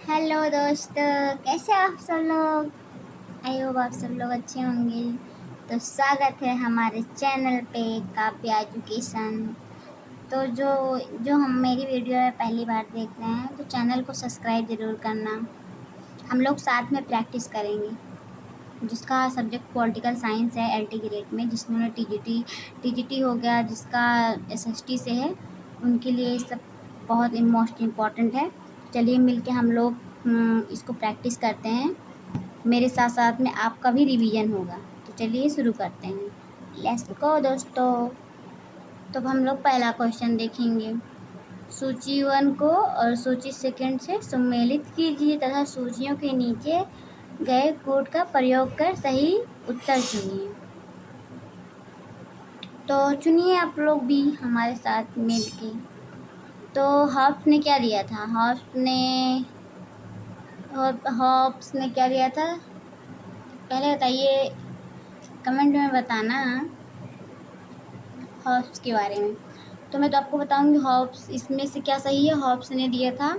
Hello दोस्तों, कैसे आप सब लोग। आई होप आप सब लोग अच्छे होंगे। तो स्वागत है हमारे चैनल पे काव्या एजुकेशन। तो जो जो हम मेरी वीडियो है पहली बार देख रहे हैं तो चैनल को सब्सक्राइब ज़रूर करना। हम लोग साथ में प्रैक्टिस करेंगे। जिसका सब्जेक्ट पॉलिटिकल साइंस है एलटी ग्रेड में, जिसमें टीजीटी हो गया, जिसका एसएसटी से है, उनके लिए ये सब बहुत मोस्ट इम्पॉर्टेंट है। चलिए मिलके हम लोग इसको प्रैक्टिस करते हैं। मेरे साथ साथ में आपका भी रिवीजन होगा। तो चलिए शुरू करते हैं। लेट्स गो दोस्तों। तो अब हम लोग पहला क्वेश्चन देखेंगे। सूची 1 को और सूची 2 से सम्मिलित कीजिए तथा सूचियों के नीचे गए कोड का प्रयोग कर सही उत्तर चुनिए। तो चुनिए आप लोग भी हमारे साथ मिलके। तो हॉब्स ने क्या दिया था? हॉब्स ने क्या दिया था पहले बताइए, कमेंट में बताना हॉब्स के बारे में। तो मैं तो आपको बताऊंगी हॉब्स इसमें से क्या सही है। हॉब्स ने दिया था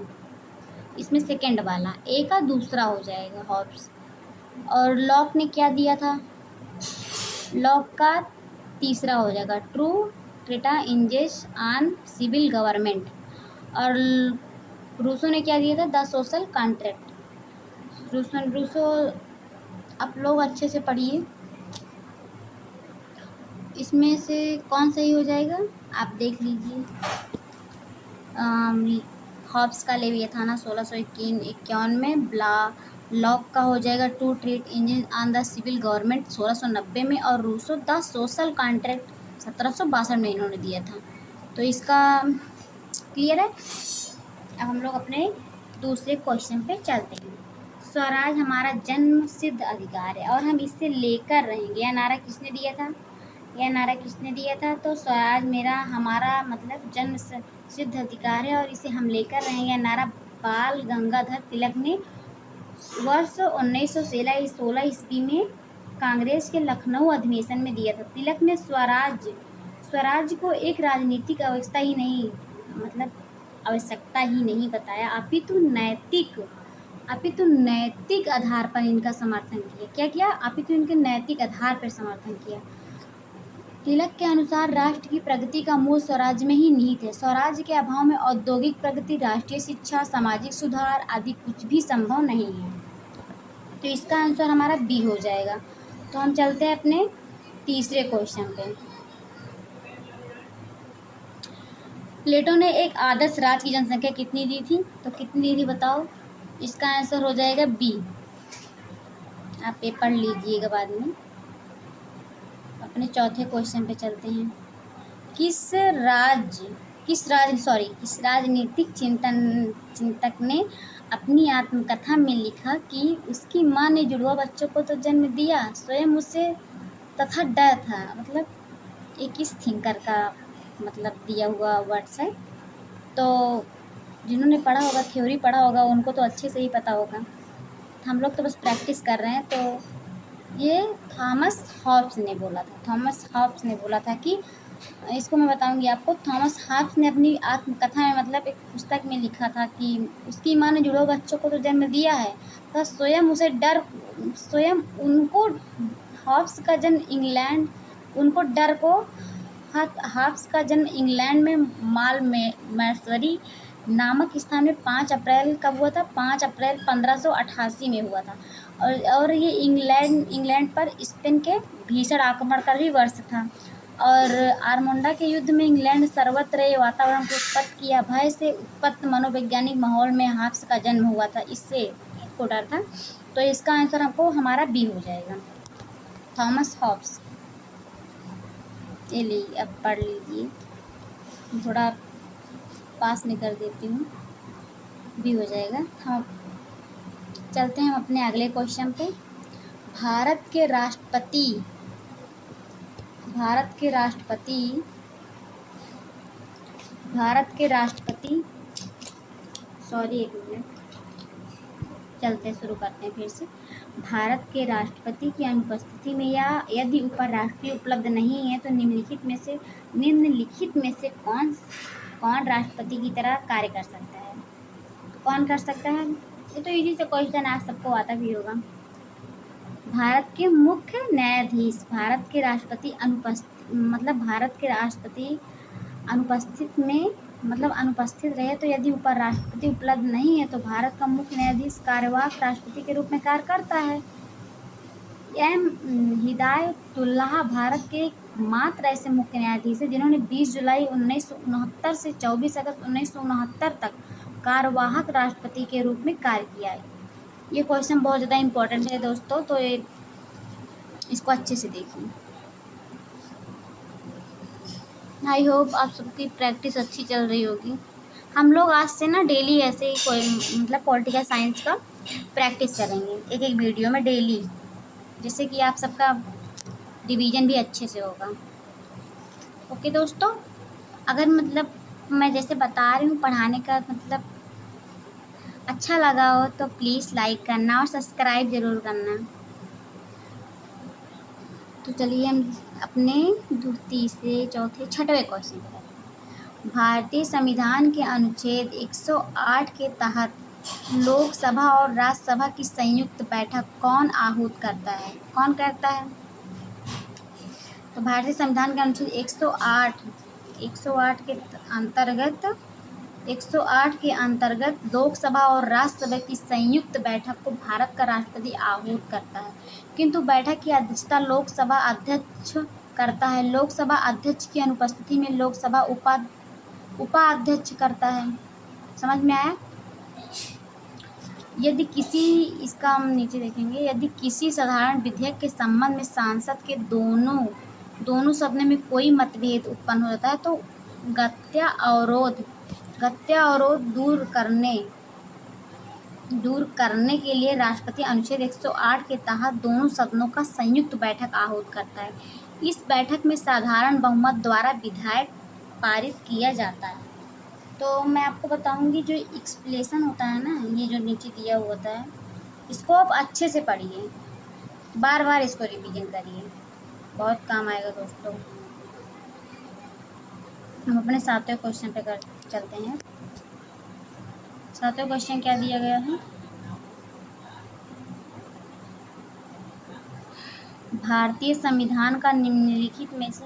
इसमें सेकंड वाला, ए का दूसरा हो जाएगा हॉब्स। और लॉक ने क्या दिया था? लॉक का तीसरा हो जाएगा, ट्रू ट्रेटा इंजेस ऑन सिविल गवर्नमेंट। और रूसो ने क्या दिया था? The social contract. रूसो आप लोग अच्छे से पढ़िए। इसमें से कौन सही हो जाएगा आप देख लीजिए। हॉब्स का लेविएथाना 1651 में, लॉक का हो जाएगा to treat engine on the civil government 1690 में, और रूसो द सोशल कॉन्ट्रैक्ट 1762 में इन्होंने दिया था। तो इसका क्लियर है। अब हम लोग अपने दूसरे क्वेश्चन पे चलते हैं। स्वराज हमारा जन्म सिद्ध अधिकार है और हम इससे लेकर रहेंगे। यह नारा किसने दिया था? यह नारा किसने दिया था? तो स्वराज हमारा मतलब जन्म सिद्ध अधिकार है और इसे हम लेकर रहेंगे। यह नारा बाल गंगाधर तिलक ने वर्ष 1916 ईस्वी में कांग्रेस के लखनऊ अधिवेशन में दिया था। तिलक ने स्वराज को एक राजनीतिक आवश्यकता ही नहीं बताया, अपितु नैतिक आधार पर इनका समर्थन किया। क्या किया? अपितु इनके नैतिक आधार पर समर्थन किया। तिलक के अनुसार राष्ट्र की प्रगति का मूल स्वराज में ही निहित है। स्वराज के अभाव में औद्योगिक प्रगति, राष्ट्रीय शिक्षा, सामाजिक सुधार आदि कुछ भी संभव नहीं है। तो इसका आंसर हमारा बी हो जाएगा। तो हम चलते हैं अपने तीसरे क्वेश्चन पे। प्लेटो ने एक आदर्श राज्य की जनसंख्या कितनी दी थी? तो कितनी दी थी बताओ। इसका आंसर हो जाएगा बी। आप ये पढ़ लीजिएगा बाद में। अपने चौथे क्वेश्चन पे चलते हैं। किस राजनीतिक चिंतक ने अपनी आत्मकथा में लिखा कि उसकी माँ ने जुड़वा बच्चों को तो जन्म दिया, स्वयं उसे तथा डर था। मतलब ये किस थिंकर का मतलब दिया हुआ वर्ड्स है। तो जिन्होंने पढ़ा होगा, थ्योरी पढ़ा होगा, उनको तो अच्छे से ही पता होगा। हम लोग तो बस प्रैक्टिस कर रहे हैं। तो ये थॉमस हॉब्स ने बोला था कि इसको मैं बताऊंगी आपको। थॉमस हॉब्स ने अपनी आत्मकथा में मतलब एक पुस्तक में लिखा था कि उसकी माँ ने जुड़वा बच्चों को तो जन्म दिया है, तो स्वयं उनको हॉब्स का जन्म इंग्लैंड में माल में मैसरी नामक स्थान में 5 अप्रैल कब हुआ था? 5 अप्रैल 1588 में हुआ था। और ये इंग्लैंड पर स्पेन के भीषण आक्रमण का भी वर्ष था। और आरमोंडा के युद्ध में इंग्लैंड सर्वत्र वातावरण को उत्पन्न किया। भय से उत्पन्न मनोवैज्ञानिक माहौल में हॉब्स का जन्म हुआ था। इससे को डर था। तो इसका आंसर हमको हमारा बी हो जाएगा, थॉमस हॉब्स। चलिए अब पढ़ लीजिए, थोड़ा पास में कर देती हूँ, भी हो जाएगा। हम चलते हैं अपने अगले क्वेश्चन पे। भारत के राष्ट्रपति सॉरी एक मिनट, चलते शुरू करते हैं फिर से। भारत के राष्ट्रपति की अनुपस्थिति में या यदि उपराष्ट्रपति उपलब्ध नहीं है तो निम्नलिखित में से कौन राष्ट्रपति की तरह कार्य कर सकता है? कौन कर सकता है? ये तो इजी से क्वेश्चन आप सबको आता भी होगा। भारत के मुख्य न्यायाधीश, भारत के राष्ट्रपति अनुपस्थित, मतलब भारत के राष्ट्रपति अनुपस्थित में, मतलब अनुपस्थित रहे तो यदि ऊपर राष्ट्रपति उपलब्ध नहीं है तो भारत का मुख्य न्यायाधीश कार्यवाहक राष्ट्रपति के रूप में कार्य करता है। एम हिदायतुल्लाह भारत के मात्र ऐसे मुख्य न्यायाधीश हैं जिन्होंने 20 जुलाई 1969 से 24 अगस्त 1969 तक कार्यवाहक राष्ट्रपति के रूप में कार्य किया है। ये क्वेश्चन बहुत ज़्यादा इम्पोर्टेंट है दोस्तों, तो इसको अच्छे से देखिए। आई होप आप सबकी प्रैक्टिस अच्छी चल रही होगी। हम लोग आज से ना डेली ऐसे ही कोई मतलब पॉलिटिकल साइंस का प्रैक्टिस करेंगे एक एक वीडियो में डेली, जिससे कि आप सबका रिवीजन भी अच्छे से होगा। ओके दोस्तों, अगर मतलब मैं जैसे बता रही हूँ पढ़ाने का मतलब अच्छा लगा हो तो प्लीज़ लाइक करना और सब्सक्राइब ज़रूर करना। तो चलिए हम अपने तीसरे चौथे छठवें क्वेश्चन पर। भारतीय संविधान के अनुच्छेद 108 के तहत लोकसभा और राज्यसभा की संयुक्त बैठक कौन आहूत करता है, कौन करता है? तो भारतीय संविधान के अनुच्छेद 108 के अंतर्गत लोकसभा और राज्यसभा की संयुक्त बैठक को भारत का राष्ट्रपति आहूत करता है, किंतु बैठक की अध्यक्षता लोकसभा अध्यक्ष करता है। लोकसभा अध्यक्ष की अनुपस्थिति में लोकसभा उपाध्यक्ष करता है। समझ में आया? यदि किसी, इसका हम नीचे देखेंगे, यदि किसी साधारण विधेयक के संबंध में सांसद के दोनों सदनों में कोई मतभेद उत्पन्न हो जाता है तो गत्या अवरोध दूर करने के लिए राष्ट्रपति अनुच्छेद 108 के तहत दोनों सदनों का संयुक्त बैठक आहूत करता है। इस बैठक में साधारण बहुमत द्वारा विधेयक पारित किया जाता है। तो मैं आपको बताऊंगी जो एक्सप्लेनेशन होता है ना, ये जो नीचे दिया हुआ होता है, इसको आप अच्छे से पढ़िए, बार बार इसको रिवीजन करिए, बहुत काम आएगा दोस्तों। हम अपने सातवें क्वेश्चन पे चलते हैं। सातवें क्वेश्चन क्या दिया गया है? भारतीय संविधान का निम्नलिखित में से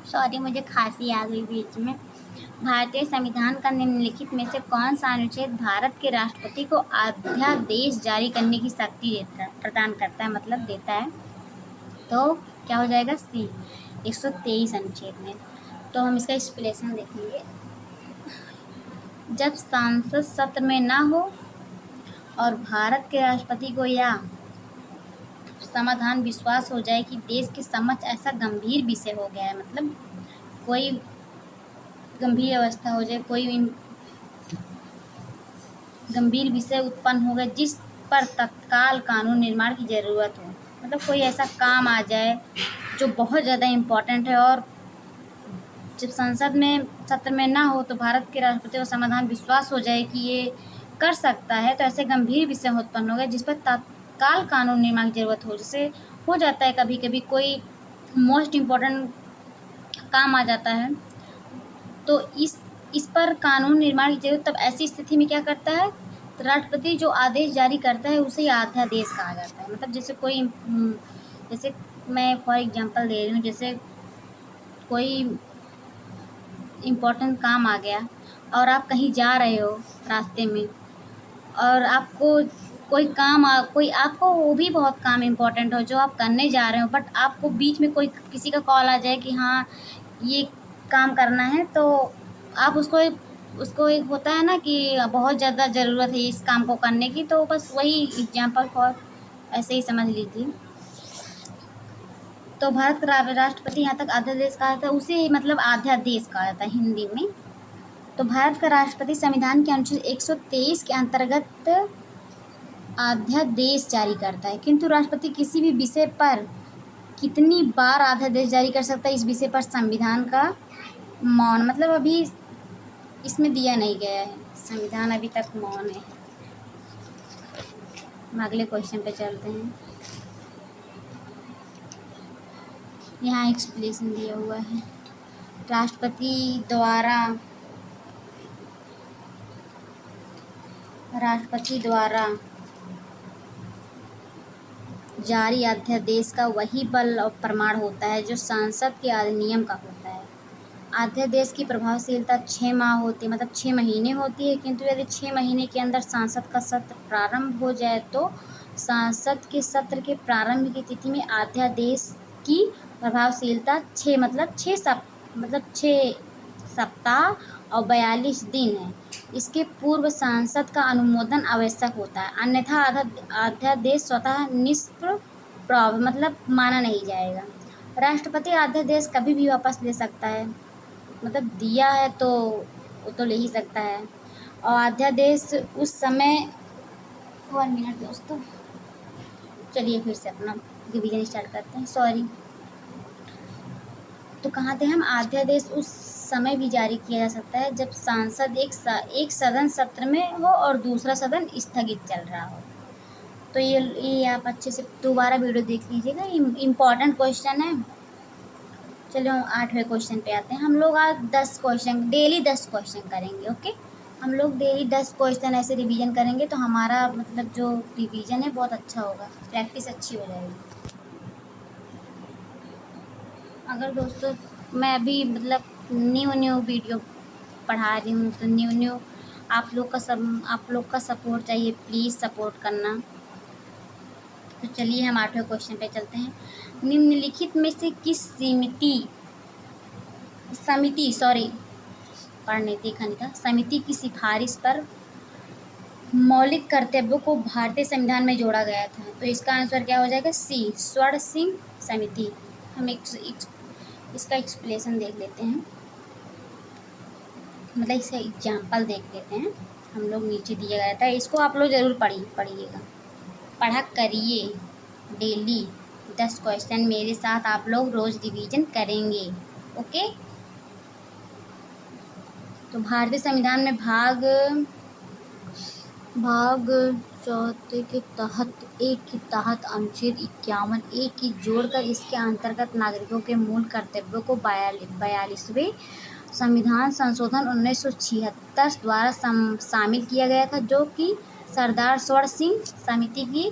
सॉरी मुझे खांसी आ गई बीच में। भारतीय संविधान का निम्नलिखित में से कौन सा अनुच्छेद भारत के राष्ट्रपति को अध्यादेश जारी करने की शक्ति प्रदान करता है, मतलब देता है? तो क्या हो जाएगा? सी, 123 अनुच्छेद में। तो हम इसका एक्सप्लेनेशन देखेंगे। जब संसद सत्र में ना हो और भारत के राष्ट्रपति को या समाधान विश्वास हो जाए कि देश के समक्ष ऐसा गंभीर विषय हो गया है, मतलब कोई गंभीर अवस्था हो जाए, कोई गंभीर विषय उत्पन्न हो गया जिस पर तत्काल कानून निर्माण की ज़रूरत हो, मतलब कोई ऐसा काम आ जाए जो बहुत ज़्यादा इम्पोर्टेंट है और जब संसद में सत्र में ना हो तो भारत के राष्ट्रपति को समाधान विश्वास हो जाए कि ये कर सकता है, तो ऐसे गंभीर विषय उत्पन्न हो गए जिस पर तत्काल कानून निर्माण की ज़रूरत हो। जैसे हो जाता है कभी कभी कोई मोस्ट इम्पोर्टेंट काम आ जाता है तो इस पर कानून निर्माण की जरूरत, तब ऐसी स्थिति में क्या करता है? तो राष्ट्रपति जो आदेश जारी करता है उसे अध्यादेश कहा जाता है। मतलब जैसे कोई जैसे मैं फॉर एग्जांपल दे रही हूँ, जैसे कोई इम्पोर्टेंट काम आ गया और आप कहीं जा रहे हो रास्ते में और आपको कोई आपको वो भी बहुत काम इम्पोर्टेंट हो जो आप करने जा रहे हो, बट आपको बीच में कोई किसी का कॉल आ जाए कि हाँ ये काम करना है, तो आप उसको एक होता है ना कि बहुत ज़्यादा ज़रूरत है इस काम को करने की, तो बस वही एग्जाम्पल फॉर ऐसे ही समझ लीजिए। तो भारत का राष्ट्रपति यहाँ तक अध्यादेश कहा जाता है, उसे मतलब अध्यादेश कहा जाता है हिंदी में। तो भारत का राष्ट्रपति संविधान के अनुच्छेद 123 के अंतर्गत अध्यादेश जारी करता है, किंतु राष्ट्रपति किसी भी विषय पर कितनी बार अध्यादेश जारी कर सकता है, इस विषय पर संविधान का मौन, मतलब अभी इसमें दिया नहीं गया है, संविधान अभी तक मौन है। हम अगले क्वेश्चन पे चलते हैं। यहाँ एक्सप्लेनेशन दिया हुआ है। राष्ट्रपति द्वारा राष्ट्रपति द्वारा जारी अध्यादेश का वही बल और प्रमाण होता है जो संसद के अधिनियम का होता है। अध्यादेश की प्रभावशीलता 6 माह होती है, मतलब 6 महीने होती है, किंतु यदि 6 महीने के अंदर संसद का सत्र प्रारंभ हो जाए तो संसद के सत्र के प्रारंभ की तिथि में अध्यादेश की प्रभावशीलता 6 मतलब 6 सप्ताह और 42 दिन है। इसके पूर्व संसद का अनुमोदन आवश्यक होता है, अन्यथा अध्यादेश स्वतः निष्प्रभाव मतलब माना नहीं जाएगा। राष्ट्रपति अध्यादेश कभी भी वापस ले सकता है, मतलब दिया है तो वो तो ले ही सकता है। और अध्यादेश उस समय 1 मिनट दोस्तों, चलिए फिर से अपना रिवीजन स्टार्ट करते हैं। सॉरी, तो कहाँ थे हम? अध्यादेश उस समय भी जारी किया जा सकता है जब सांसद एक सदन सत्र में हो और दूसरा सदन स्थगित चल रहा हो। तो ये आप अच्छे से दोबारा वीडियो देख लीजिएगा, इम्पॉर्टेंट क्वेश्चन है। चलो 8वें क्वेश्चन पे आते हैं। हम लोग आज 10 क्वेश्चन, डेली 10 क्वेश्चन करेंगे। ओके, हम लोग डेली 10 क्वेश्चन ऐसे रिवीजन करेंगे तो हमारा मतलब जो रिवीजन है बहुत अच्छा होगा, प्रैक्टिस अच्छी हो जाएगी। अगर दोस्तों मैं अभी मतलब न्यू वीडियो पढ़ा रही हूँ तो न्यू आप लोग का सपोर्ट चाहिए, प्लीज़ सपोर्ट करना। तो चलिए हम 8वें क्वेश्चन पे चलते हैं। निम्नलिखित में से किस समिति की सिफारिश पर मौलिक कर्तव्यों को भारतीय संविधान में जोड़ा गया था? तो इसका आंसर क्या हो जाएगा? सी, स्वर्ण सिंह समिति। हम इसका एक्सप्लेनेशन देख लेते हैं, मतलब इसका एग्जाम्पल देख लेते हैं। हम लोग नीचे दिया गया था, इसको आप लोग ज़रूर पढ़िएगा, पढ़ा करिए। डेली 10 क्वेश्चन मेरे साथ आप लोग रोज़ रिवीजन करेंगे। ओके, तो भारतीय संविधान में भाग 4 के तहत अनुच्छेद 51 की जोड़कर इसके अंतर्गत नागरिकों के मूल कर्तव्यों को 42वें संविधान संशोधन 1976 द्वारा शामिल किया गया था, जो कि सरदार स्वर्ण सिंह समिति की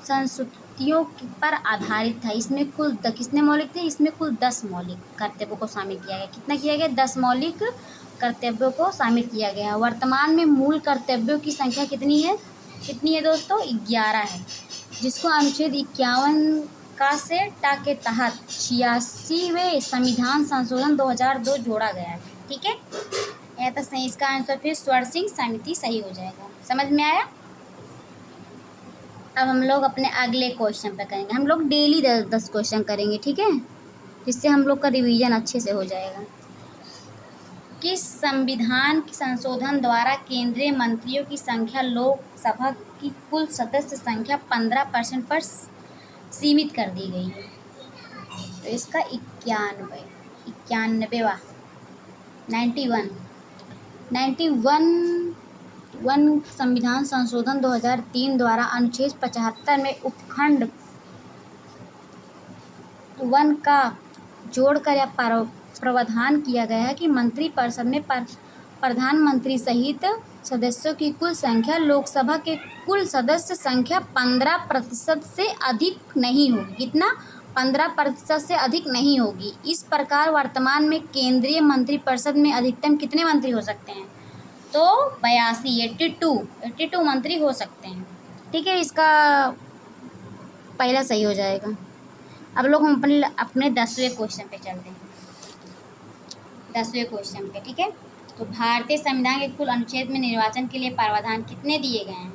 संस्तुतियों पर आधारित था। इसमें कुल कितने मौलिक थे? इसमें कुल 10 मौलिक कर्तव्यों को शामिल किया गया। कितना किया गया? 10 मौलिक कर्तव्यों को शामिल किया गया। वर्तमान में मूल कर्तव्यों की संख्या कितनी है दोस्तों? 11 है, जिसको अनुच्छेद 51 का से टा के तहत 86वें संविधान संशोधन 2002 जोड़ा गया है। ठीक है, यह तो सही, इसका आंसर फिर स्वर्ण सिंह समिति सही हो जाएगा। समझ में आया? अब हम लोग अपने अगले क्वेश्चन पे करेंगे। हम लोग डेली 10 क्वेश्चन करेंगे, ठीक है, जिससे हम लोग का रिवीजन अच्छे से हो जाएगा। किस संविधान संशोधन द्वारा केंद्रीय मंत्रियों की संख्या लोकसभा की कुल सदस्य संख्या 15% पर सीमित कर दी गई है? तो इसका 91 संविधान संशोधन 2003 द्वारा अनुच्छेद 75 में उपखंड 1 का जोड़कर यह प्रावधान किया गया है कि मंत्रिपरिषद में प्रधानमंत्री सहित सदस्यों की कुल संख्या लोकसभा के कुल सदस्य संख्या 15% से अधिक नहीं होगी। कितना? 15% से अधिक नहीं होगी। इस प्रकार वर्तमान में केंद्रीय मंत्रिपरिषद में अधिकतम कितने मंत्री हो सकते हैं? तो 82 मंत्री हो सकते हैं। ठीक है, इसका पहला सही हो जाएगा। अब लोग हम अपने 10वें क्वेश्चन पे चलते हैं। 10वें क्वेश्चन पे, ठीक है, तो भारतीय संविधान के कुल अनुच्छेद में निर्वाचन के लिए प्रावधान कितने दिए गए हैं?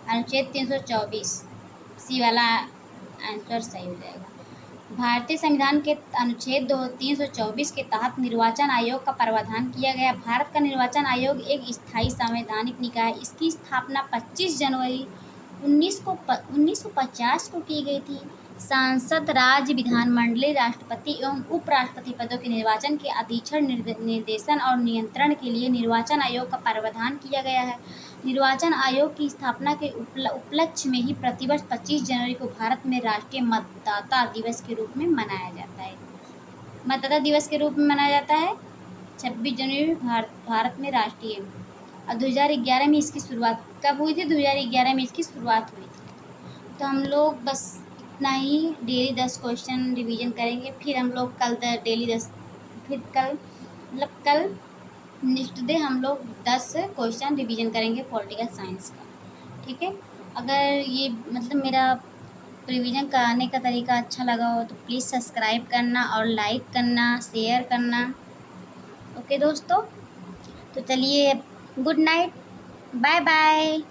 अनुच्छेद 324, सी वाला आंसर सही हो जाएगा। भारतीय संविधान के अनुच्छेद 324 के तहत निर्वाचन आयोग का प्रावधान किया गया। भारत का निर्वाचन आयोग एक स्थायी संवैधानिक निकाय है। इसकी स्थापना 25 जनवरी 1950 को की गई थी। सांसद, राज्य विधानमंडलीय, राष्ट्रपति एवं उपराष्ट्रपति पदों के निर्वाचन के अधीक्षण, निर्देशन और नियंत्रण के लिए निर्वाचन आयोग का प्रावधान किया गया है। निर्वाचन आयोग की स्थापना के उपलक्ष्य में ही प्रतिवर्ष 25 जनवरी को भारत में राष्ट्रीय मतदाता दिवस के रूप में मनाया जाता है। मतदाता दिवस के रूप में मनाया जाता है 26 जनवरी भारत में राष्ट्रीय और 2011 में इसकी शुरुआत कब हुई थी? 2011 में इसकी शुरुआत हुई थी। तो हम लोग बस इतना ही, डेली 10 क्वेश्चन रिवीजन करेंगे। फिर हम लोग कल डेली 10, फिर कल मतलब कल नेक्स्ट डे हम लोग 10 क्वेश्चन रिवीजन करेंगे पॉलिटिकल साइंस का, ठीक है। अगर ये मतलब मेरा रिवीजन कराने का तरीका अच्छा लगा हो तो प्लीज़ सब्सक्राइब करना और लाइक करना, शेयर करना। ओके दोस्तों, तो चलिए, गुड नाइट, बाय बाय।